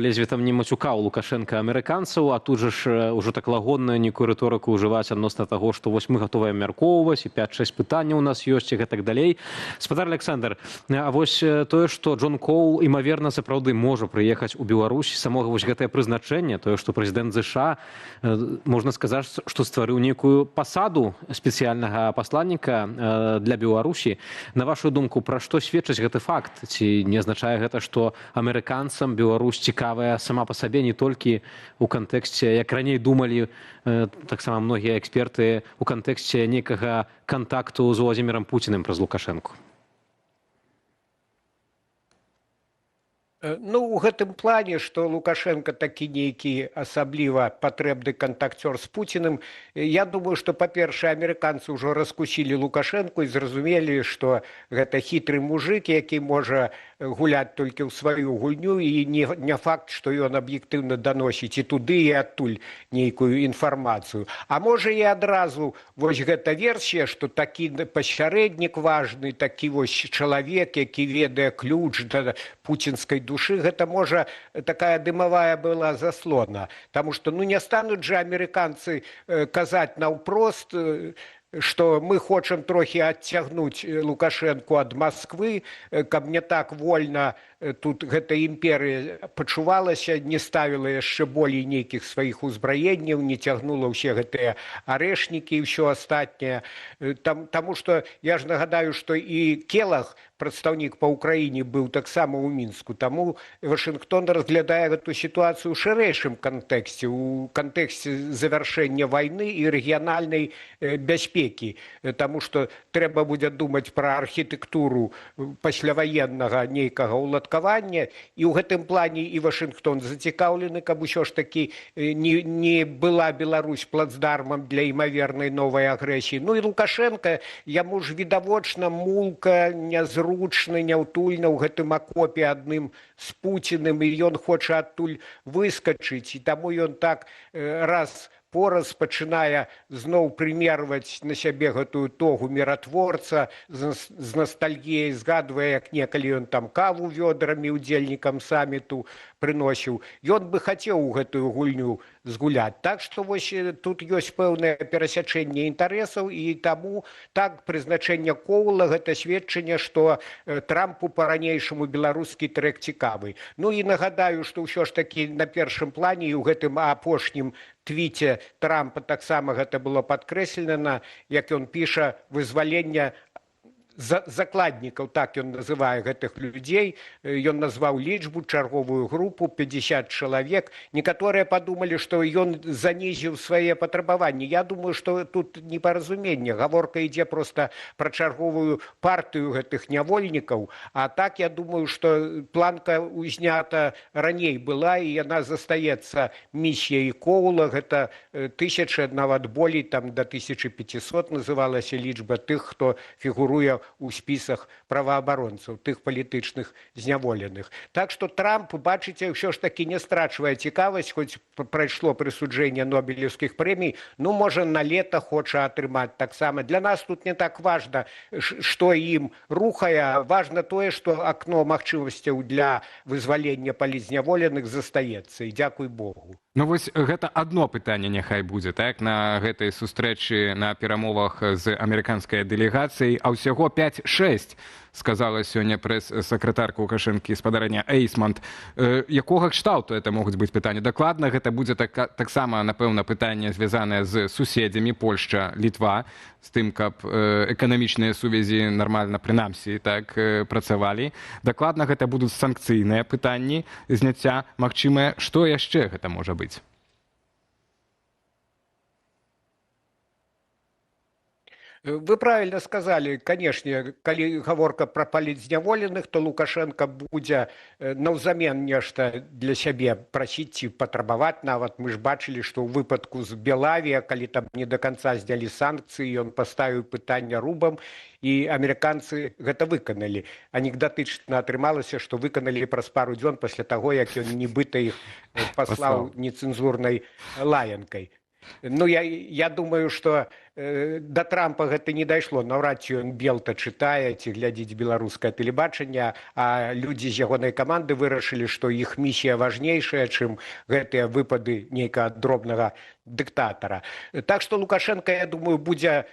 лезве там не мацюкаў Лукашенко амерыканцаў, а тут же ж ужо так лагодную нейкую рыторыку ўжываць адносна таго, што вось мы гатовыя абмяркоўваць, і 5-6 пытанняў у нас ёсць, і гэтак далей. Спадар Александр, а вось тое, што Джон Коул, імаверна, сапраўды можа прыехаць у Беларусь, самога вось гэтае прызначэнне, тое, што прэзідэнт ЗША, можна сказаць, што стварыў нейкую пасаду спецыяльнага пасланніка для Беларусі. На вашу думку, пра што сведчыць гэты факт? Ці не азначае гэта, што амерыканцам Беларусь цікавая сама по сабе не толькі ў кантэксце, як раней думалі таксама многія эксперты, у кантэксце нейкага кантакту з Владзімірам Пуціним праз Лукашэнку? Ну, у гэтым плане, што Лукашенко такі нейкі асабліва патрэбны кантакцёр з Пуціным, я думаю, што, па-першае, амерыканцы ўжо раскусілі Лукашенку і зразумелі, што гэта хітры мужик, які можа гуляць толькі ў сваю гульню, і не факт, што ён аб'ектыўна даносіць і туды, і адтуль нейкую інфармацыю. А можа і адразу вось гэта версія, што такі пасярэднік важны, такі вось чалавек, які ведае ключ да пуцінскай душы, гэта можа такая дымавая была заслона. Таму што ну, не стануць жа амерыканцы казаць наўпрост, што мы хочам трохі адцягнуць Лукашэнку ад Масквы, каб не так вольна тут гэта імперыя пачувалася, не ставіла яшчэ болей нейкіх сваіх узбраенняў, не цягнула ўсе гэтыя арэшнікі і ўсё астатняе. Таму што я ж нагадаю, што і Келах, прадстаўнік па ўкраіне, быў таксама ў Мінску. Таму Вашынгтон разглядае гэту сітуацыю ў шырэйшым кантэксце, у кантэксце завяршэння вайны і рэгіянальнай бяспекі. Таму што трэба будзе думаць пра архітэктуру пасляваеннага нейкага ўладкавання, і ў гэтым плане і Вашынгтон зацікаўлены, каб усё ж такі не была Беларусь плацдармам для імавернай новай агрэсіі. Ну і Лукашенко, яму ж відавочна мулка, нязручна, няўтульна ў гэтым акопе адным з Пуціным, і ён хоча адтуль выскачыць, і таму ён так раз пораз пачынае зноў прымерваць на сябе гэтую тогу міратворца, з настальгіяй згадвае, як некалі ён там каву вёдрамі ўдзельнікам саміту прыносіў. Ён бы хацеў у гэтую гульню згуляць. Так што вось тут ёсць пэўнае перасячэнне інтарэсаў, і таму так прызначэнне Коула гэта сведчанне, што Трампу па-ранейшаму беларускі трэк цікавы. Ну і нагадаю, што ўсё ж такі на першым плане і ў гэтым апошнім твіце Трампа таксама гэта было падкрэслена, як ён піша, вызвалення закладнікаў, так ён называе гэтых людзей. Ён назваў лічбу, чарговую групу, 50 чалавек. Некаторыя падумалі, што ён занізіў свае патрабаванні. Я думаю, што тут непаразуменне. Гаворка ідзе проста пра чарговую партыю гэтых нявольнікаў. А так, я думаю, што планка ўзнята раней была, і яна застаецца місіяй Коула. Гэта 1000, нават болей, там да 1500 называлася лічба тых, хто фігуруе у спісах праваабаронцаў, тых палітычных зняволеных. Так што Трамп, бачыце, ўсё ж такі не страчвае цікавасць, хоць прайшло прысуджэнне нобелеўскіх прэмій, ну, можа, на лета хоча атрымаць таксама. Для нас тут не так важна, што ім рухае, важна тое, што акно магчымасцяў для вызвалення палітзняволеных застаецца, і дзякуй Богу. Ну вось гэта адно пытанне няхай будзе, так, на гэтай сустрэчы, на перамовах з амерыканскай дэлегацыяй, а ўсяго 5-6, сказала сёння прэс-сакратарка Лукашэнкі спадарня Эйсмант. Якога кшталту это могуць быць пытанні? Дакладна гэта будзе таксама, напэўна, пытанне звязанае з суседзямі Польшча, Літва, з тым, каб эканамічныя сувязі нармальна, прынамсі, так, працавалі. Дакладна гэта будуць санкцыйныя пытанні зняцця магчымыя. Што яшчэ гэта можа быць? Вы правильно сказали, конечно, калі гаворка пра палітзняволеных, то Лукашенко будзе наўзамен нешта для сябе прасіць ці патрабаваць нават. Мы ж бачылі, што ў выпадку з Белавія, калі там не да канца знялі санкцыі, ён паставіў пытанне рубам, і амерыканцы гэта выканалі. Анекдатычна атрымалася, што выканалі праз пару дзён пасля таго, як ён нібыта іх паслаў нецэнзурнай лаянкай. Ну, я думаю, што да Трампа гэта не дайшло, наўрад ці ён Белта чытае ці глядзіць беларускае тэлебачанне, а людзі з ягонай каманды вырашылі, што іх місія важнейшая, чым гэтыя выпады нейкага дробнага дыктатара. Так што Лукашенко, я думаю, будзе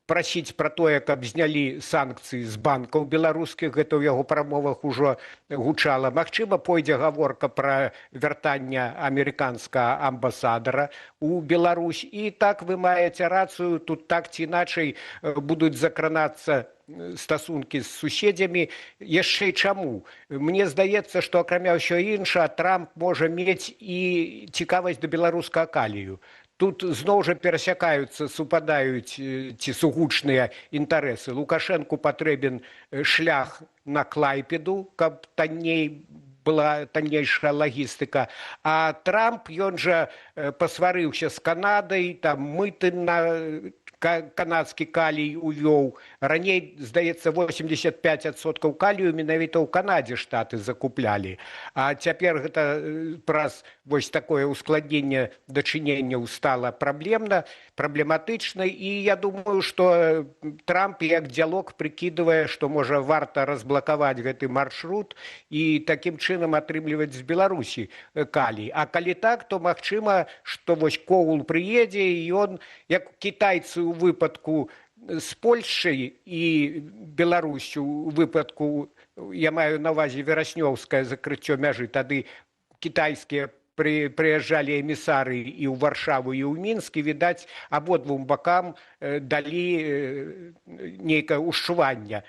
прасіць пра тое, каб знялі санкцыі з банкаў беларускіх, гэта ў яго прамовах ужо гучала. Магчыма, пойдзе гаворка пра вяртанне амерыканскага амбасадара ў Беларусь. І так вы маеце рацыю, тут так ці іначай будуць закранацца стасункі з суседзямі. Яшчэ чаму? Мне здаецца, што акрамя ўсё інша, Трамп можа мець і цікавасць да беларускага калію. Тут зноў жа перасякаюцца, супадаюць ці сугучныя інтарэсы. Лукашэнку патрэбен шлях на Клайпеду, каб танней была таннейшая лагістыка. А Трамп, ён жа пасварыўся з Канадай, там мыты на канадскі калій увёў. Раней, здаецца, 85% калію менавіта ў Канадзе штаты закуплялі. А цяпер гэта праз вось такое ускладненне дачыненняў стала праблематычнай. І я думаю, што Трамп як дзялок прыкідвае, што можа варта разблакаваць гэты маршрут і такім чынам атрымліваць з Беларусі калій. А калі так, то магчыма, што вось Коул прыедзе і ён, як кітайцы у выпадку з Польшчай і Беларусю у выпадку, я маю на ўвазе вераснёўскае закрыццё мяжы, тады кітайскія прыязджалі эмісары і ў Варшаву, і ў Мінск, і, відаць, абодвум бакам далі нейкае ўшчуванне.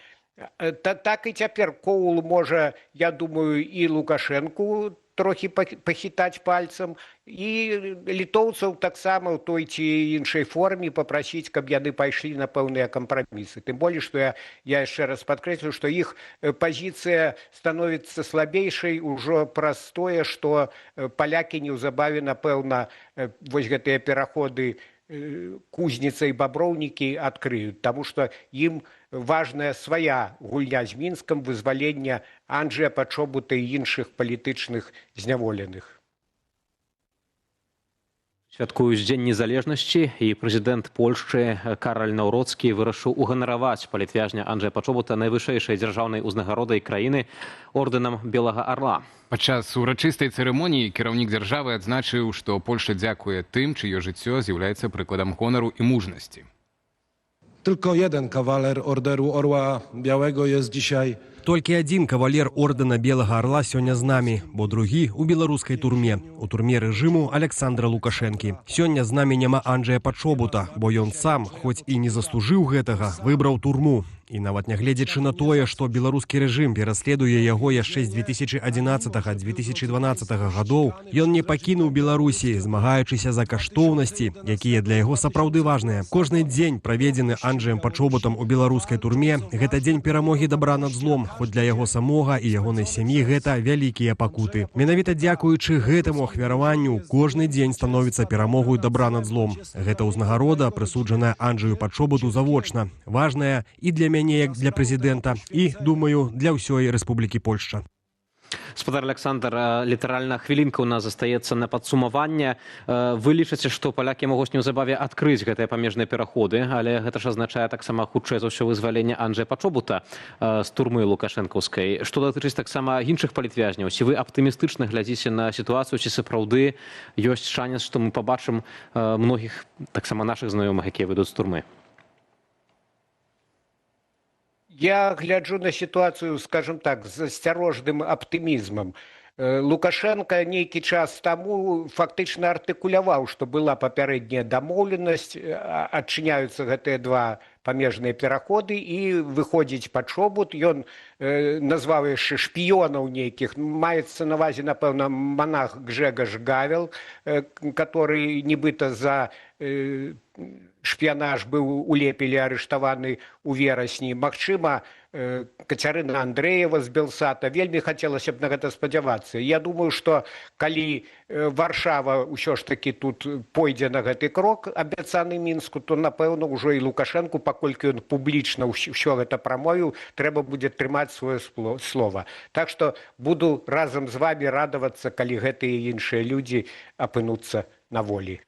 Так і цяпер Коул можа, я думаю, і Лукашэнку трохі пахітаць пальцам, і літоўцаў таксама ў той ці іншай форме папрасіць, каб яны пайшлі на пэўныя кампрамісы. Тым болей, што я яшчэ раз падкрэслю, што іх пазіцыя становіцца слабейшай ужо праз тое, што палякі неўзабаве, напэўна, вось гэтыя пераходы Кузніца і Баброўнікі адкрыюць, таму што ім важная свая гульня з Мінскам, вызвалення Анджэя Пачобута і іншых палітычных зняволеных. Святкуюць Дзень незалежнасці, і прэзідэнт Польшчы Караль Наўроцкі вырашыў уганараваць палітвязня Анджэя Пачобута найвышэйшай дзяржаўнай узнагародай краіны ордэнам Белага Арла. Падчас урачыстай цырымоніі кіраўнік дзяржавы адзначыў, што Польшча дзякуе тым, чыё жыццё з'яўляецца прыкладам гонару і мужнасці. Tylko jeden kawaler Orderu Orła Białego jest dzisiaj. Толькі адзін кавалер ордэна Белага Арла сёння з намі, бо другі ў беларускай турме, у турме рэжыму Александра Лукашэнкі. Сёння з намі няма Анджэя Пачобута, бо ён сам, хоць і не заслужыў гэтага, выбраў турму. І нават нягледзячы на тое, што беларускі рэжым пераследуе яго яшчэ з 2011-2012 гадоў, ён не пакінуў Беларусі, змагаючыся за каштоўнасці, якія для яго сапраўды важныя. Кожны дзень, праведзены Анджэем Пачобутам у беларускай турме, гэта дзень перамогі дабра над злом, хоць для яго самога і ягонай сям'і гэта вялікія пакуты. Менавіта дзякуючы гэтаму ахвяраванню, кожны дзень становіцца перамогою дабра над злом. Гэта ўзнагарода, прысуджаная Анджэю Пачобуту завочна, важная і для мяне, як для прэзідэнта, і, думаю, для ўсёй Рэспублікі Польшча. Спадар Александр, літаральна хвілінка ў нас застаецца на падсумаванне. Вы лічыце, што палякі могуць неўзабаве адкрыць гэтыя памежныя пераходы, але гэта ж азначае таксама хутчэй за ўсё вызваленне Анджэя Пачобута з турмы лукашэнкаўскай. Што датычыць таксама іншых палітвязняў, ці вы аптымістычна глядзіце на сітуацыю, ці сапраўды ёсць шанец, што мы пабачым многіх таксама нашых знаёмых, якія выйдуць з турмы? Я гляджу на сітуацыю, скажем так, з асцярожным аптымізмам. Лукашенко нейкі час таму фактычна артыкуляваў, што была папярэдняя дамоўленасць, адчыняюцца гэтыя два памежныя пераходы і выходзіць Пачобут. Ён назваў яшчэ шпіёнаў нейкіх. Маецца на ўвазе, напэўна, манах Гжэгаш Гавел, который нібыта за шпіянаж быў у Лепелі арыштаваны ў верасні. Магчыма, Кацярына Андрэева з Белсата. Вельмі хацелася б на гэта спадзявацца. Я думаю, што калі Варшава ўсё ж такі тут пойдзе на гэты крок, абяцаны Мінску, то, напэўна, ўжо і Лукашэнку, паколькі ён публічна ўсё гэта прамовіў, трэба будзе трымаць сваё слова. Так што буду разам з вамі радавацца, калі гэтыя іншыя людзі апынуцца на волі.